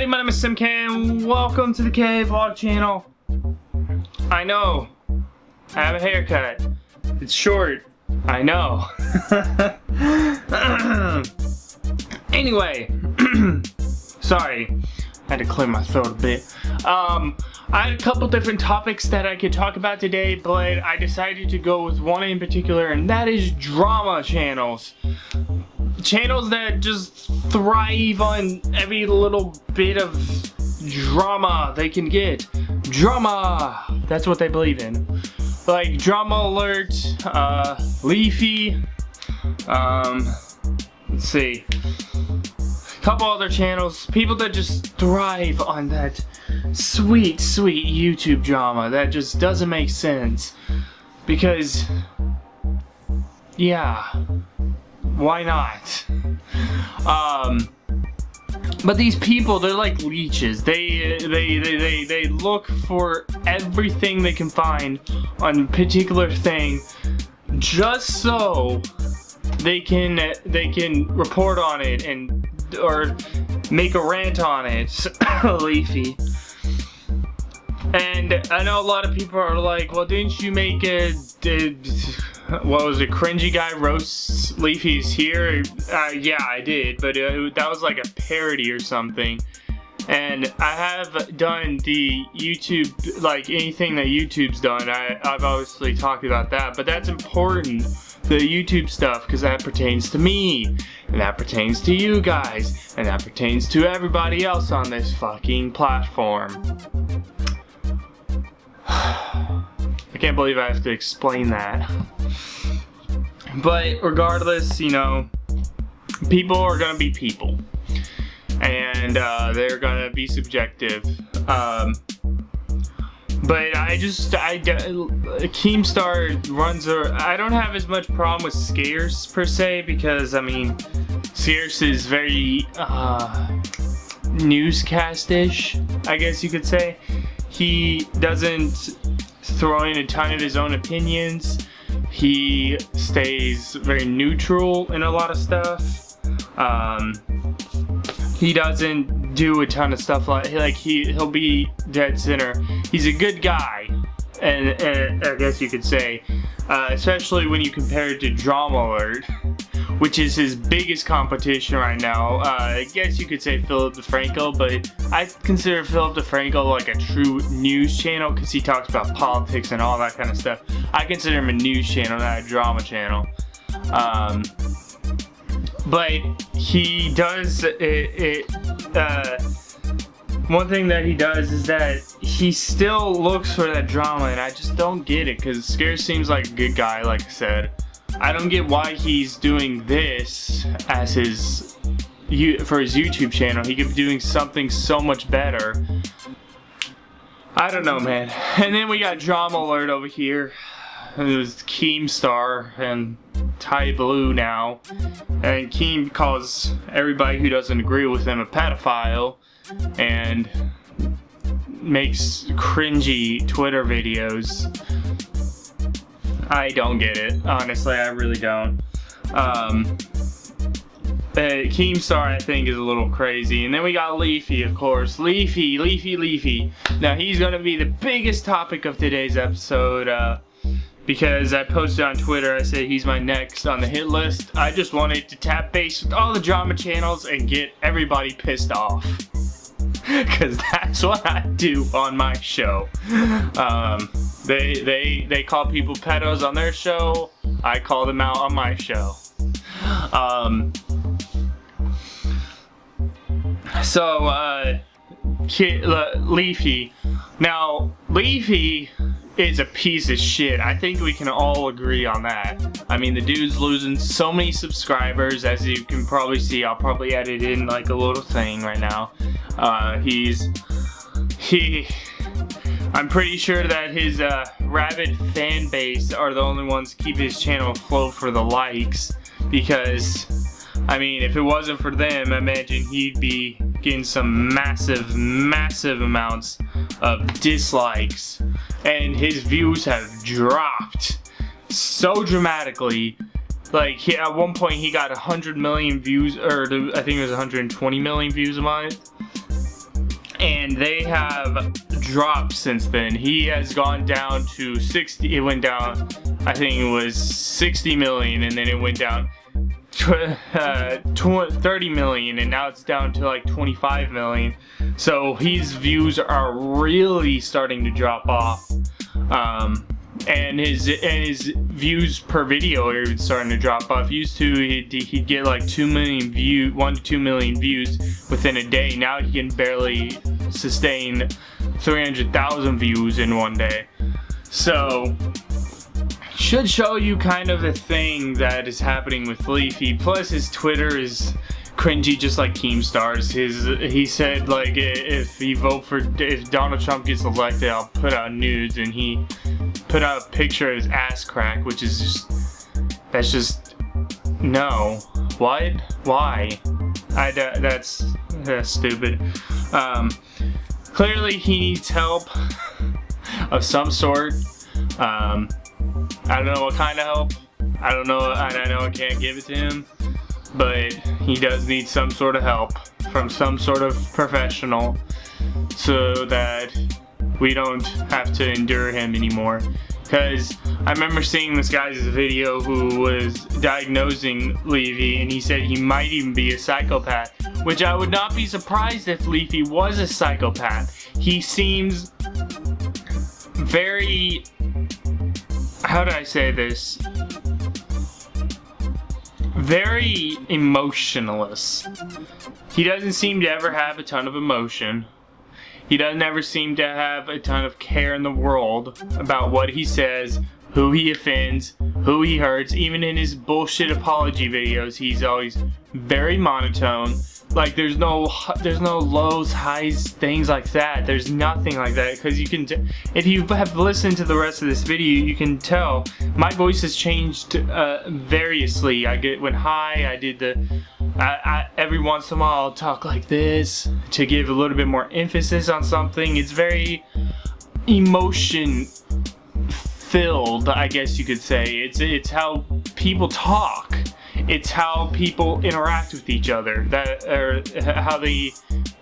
everybody, my name is SimK and welcome to the K Vlog channel. I know, I have a haircut. It's short, I know. Anyway, sorry, I had to clear my throat a bit. I had a couple different topics that I could talk about today, but I decided to go with one in particular, and that is drama channels. Channels that just thrive on every little bit of drama they can get. Drama! That's what they believe in. Like Dramaalert, Leafy, let's see. A couple other channels. People that just thrive on that sweet, sweet YouTube drama that just doesn't make sense. Because, yeah. Why not? But these people, they're like leeches. They look for everything they can find on a particular thing, just so they can report on it or make a rant on it. Leafy. And I know a lot of people are like, well, didn't you make what was it, Cringy Guy Roasts Leafy's Here? Yeah, I did, but that was like a parody or something. And I have done the YouTube, like anything that YouTube's done, I've obviously talked about that, but that's important, the YouTube stuff, because that pertains to me, and that pertains to you guys, and that pertains to everybody else on this fucking platform. I can't believe I have to explain that. But regardless, you know, people are gonna be people. And they're gonna be subjective. But Keemstar runs I don't have as much problem with Scarce per se, because I mean, Scarce is very newscast-ish, I guess you could say. He doesn't throw in a ton of his own opinions. He stays very neutral in a lot of stuff. He doesn't do a ton of stuff like he'll be dead center. He's a good guy, and I guess you could say, especially when you compare it to Dramaalert, which is his biggest competition right now. I guess you could say Philip DeFranco, but I consider Philip DeFranco like a true news channel because he talks about politics and all that kind of stuff. I consider him a news channel, not a drama channel. But he does one thing that he does is that he still looks for that drama, and I just don't get it, because Scarce seems like a good guy, like I said. I don't get why he's doing this as for his YouTube channel. He could be doing something so much better. I don't know, man. And then we got Dramaalert over here. It was Keemstar and Ty Blue now. And Keem calls everybody who doesn't agree with him a pedophile and makes cringy Twitter videos. I don't get it. Honestly, I really don't. Keemstar, I think, is a little crazy. And then we got Leafy, of course. Leafy. Now, he's going to be the biggest topic of today's episode, because I posted on Twitter, I said he's my next on the hit list. I just wanted to tap base with all the drama channels and get everybody pissed off. Because that's what I do on my show. They call people pedos on their show. I call them out on my show. Leafy. Now, Leafy is a piece of shit. I think we can all agree on that. I mean, the dude's losing so many subscribers, as you can probably see. I'll probably edit in like a little thing right now. I'm pretty sure that his rabid fan base are the only ones keeping his channel afloat for the likes, because I mean, if it wasn't for them, I imagine he'd be getting some massive amounts of dislikes, and his views have dropped so dramatically. Like, at one point he got 100 million views, or I think it was 120 million views a month. and they have dropped since then. He has gone down to 60. It went down, I think it was 60 million, and then it went down 30 million, and now it's down to like 25 million. So his views are really starting to drop off, and his views per video are even starting to drop off. Used to he'd get like 1 to 2 million views within a day. Now he can barely sustain 300,000 views in one day. So should show you kind of the thing that is happening with Leafy. Plus his Twitter is cringy, just like Keemstar's. He said like if Donald Trump gets elected, I'll put out nudes, and he put out a picture of his ass crack, which is just no. What? Why? That's stupid. Clearly he needs help of some sort. I don't know what kind of help. I don't know, and I know I can't give it to him, but he does need some sort of help from some sort of professional so that we don't have to endure him anymore. Because I remember seeing this guy's video who was diagnosing Leafy, and he said he might even be a psychopath, which I would not be surprised if Leafy was a psychopath. He seems very, how do I say this? Very emotionless. He doesn't seem to ever have a ton of emotion. He doesn't ever seem to have a ton of care in the world about what he says, who he offends, who he hurts. Even in his bullshit apology videos, he's always very monotone. Like there's no lows, highs, things like that. There's nothing like that, because you can if you have listened to the rest of this video, you can tell my voice has changed variously. Went high. I did every once in a while I'll talk like this to give a little bit more emphasis on something. It's very emotion filled, I guess you could say. It's how people talk. It's how people interact with each other, or how they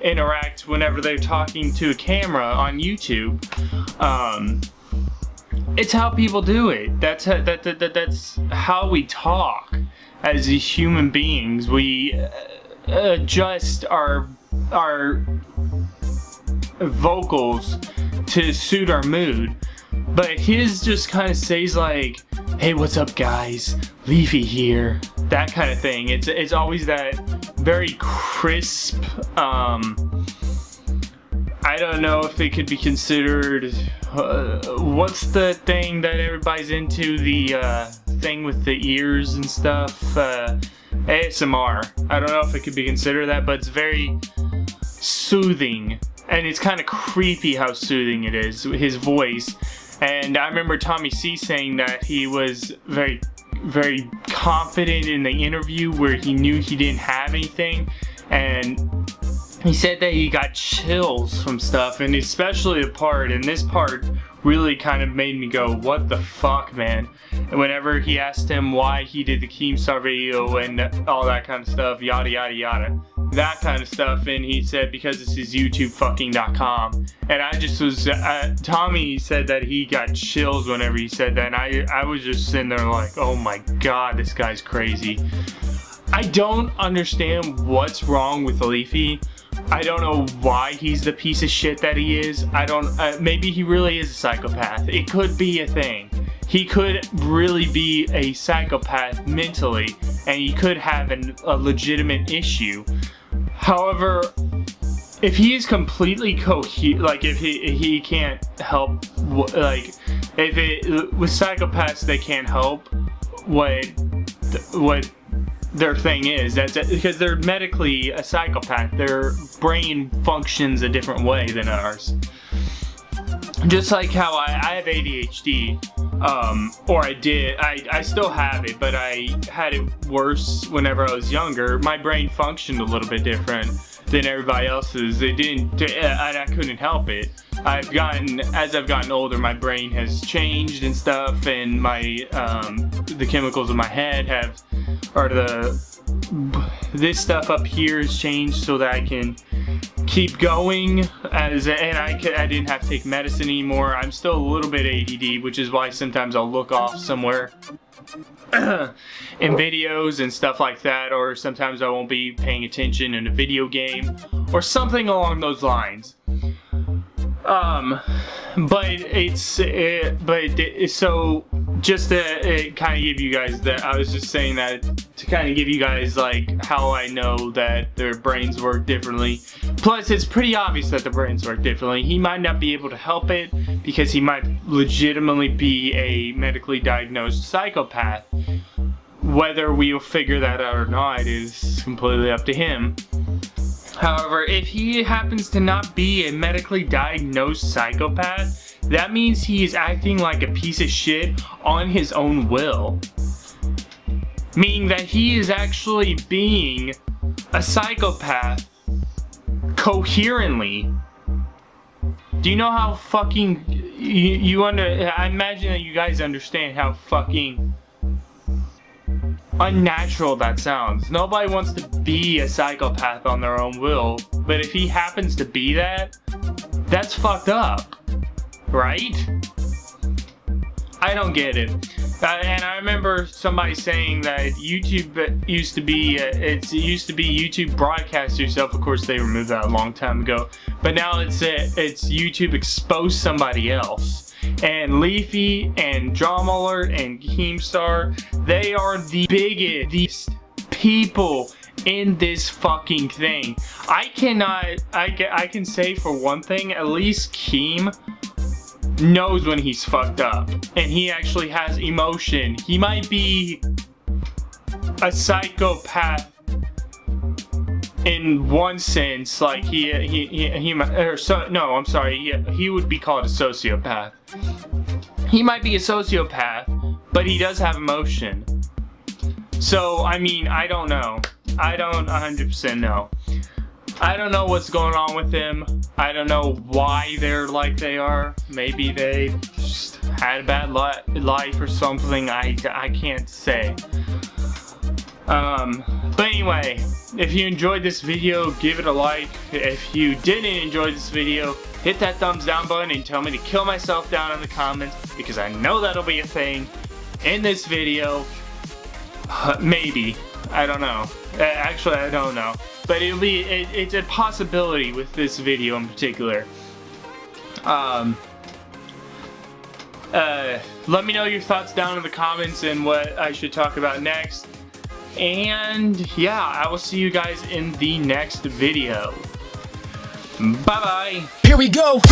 interact whenever they're talking to a camera on YouTube. It's how people do it. That's how we talk as human beings. We adjust our vocals to suit our mood. But his just kind of says like, "Hey, what's up, guys? Leafy here." That kind of thing. It's always that very crisp. I don't know if it could be considered. What's the thing that everybody's into? The thing with the ears and stuff. ASMR. I don't know if it could be considered that, but it's very soothing, and it's kind of creepy how soothing it is. His voice. And I remember Tommy C saying that he was very confident in the interview where he knew he didn't have anything, and he said that he got chills from stuff, and especially this part really kind of made me go, what the fuck, man? And whenever he asked him why he did the Keemstar video and all that kind of stuff, yada yada yada, that kind of stuff, and he said because this is YouTubefucking.com, and I just was, Tommy said that he got chills whenever he said that, and I was just sitting there like, oh my god, this guy's crazy. I don't understand what's wrong with Leafy. I don't know why he's the piece of shit that he is. Maybe he really is a psychopath. It could be a thing. He could really be a psychopath mentally, and he could have a legitimate issue. However, if he is completely like if he can't help, like with psychopaths they can't help what their thing is. That's because they're medically a psychopath. Their brain functions a different way than ours. Just like how I have ADHD, or I still have it, but I had it worse whenever I was younger. My brain functioned a little bit different than everybody else's. It didn't, and I couldn't help it. As I've gotten older, my brain has changed and stuff, and the chemicals in my head this stuff up here has changed so that I can keep going and I didn't have to take medicine anymore. I'm still a little bit ADD, which is why sometimes I'll look off somewhere in videos and stuff like that, or sometimes I won't be paying attention in a video game or something along those lines. So just to kind of give you guys that, I was just saying that to kind of give you guys like how I know that their brains work differently. Plus, it's pretty obvious that the brains work differently. He might not be able to help it because he might legitimately be a medically diagnosed psychopath. Whether we'll figure that out or not is completely up to him. However, if he happens to not be a medically diagnosed psychopath, that means he is acting like a piece of shit on his own will. Meaning that he is actually being a psychopath coherently. Do you know how fucking I imagine that you guys understand how fucking unnatural that sounds. Nobody wants to be a psychopath on their own will, but if he happens to be that, that's fucked up, right? I don't get it. And I remember somebody saying that YouTube used to be YouTube broadcast yourself. Of course, they removed that a long time ago, but now it's YouTube expose somebody else. And Leafy and Dramaalert and Keemstar, they are the biggest people in this fucking thing. I can say for one thing, at least Keem knows when he's fucked up. And he actually has emotion. He might be a psychopath in one sense, like he would be called a sociopath. He might be a sociopath, but he does have emotion. So, I mean, I don't know. I don't 100% know. I don't know what's going on with them. I don't know why they're like they are. Maybe they just had a bad life or something. I can't say. But anyway, if you enjoyed this video, give it a like. If you didn't enjoy this video, hit that thumbs down button and tell me to kill myself down in the comments, because I know that'll be a thing in this video. Maybe. I don't know. Actually, I don't know. But it's a possibility with this video in particular. Let me know your thoughts down in the comments and what I should talk about next. And yeah, I will see you guys in the next video. Bye bye. Here we go.